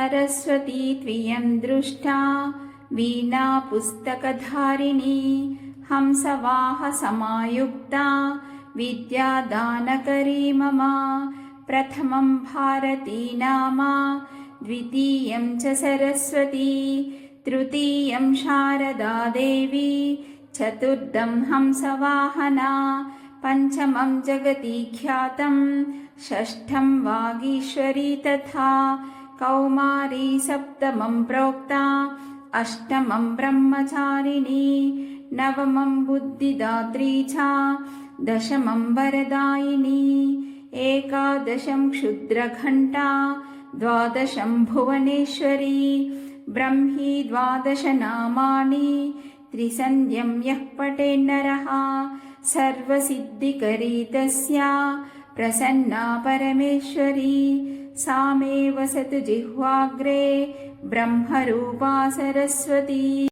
सरस्वती त्वियं दृष्टा वीणा पुस्तकधारिणी हंसवाहसमायुक्ता विद्यादानकरी मम। प्रथमं भारती नाम द्वितीयं च सरस्वती तृतीयं शारदा देवी चतुर्थं हंसवाहना पञ्चमं जगति ख्यातं षष्ठं वागीश्वरी तथा कौमारी सप्तमं प्रोक्ता अष्टमं ब्रह्मचारिणी नवमं बुद्धिदात्री च दशमं वरदायिनी एकादशं क्षुद्रघण्टा द्वादशं भुवनेश्वरी ब्रह्मी द्वादशनामानि त्रिसन्ध्यं यः पठेन्नरः सर्वसिद्धिकरी तस्या प्रसन्ना परमेश्वरी सा मे वसतु जिह्वाग्रे ब्रह्मरूपा सरस्वती।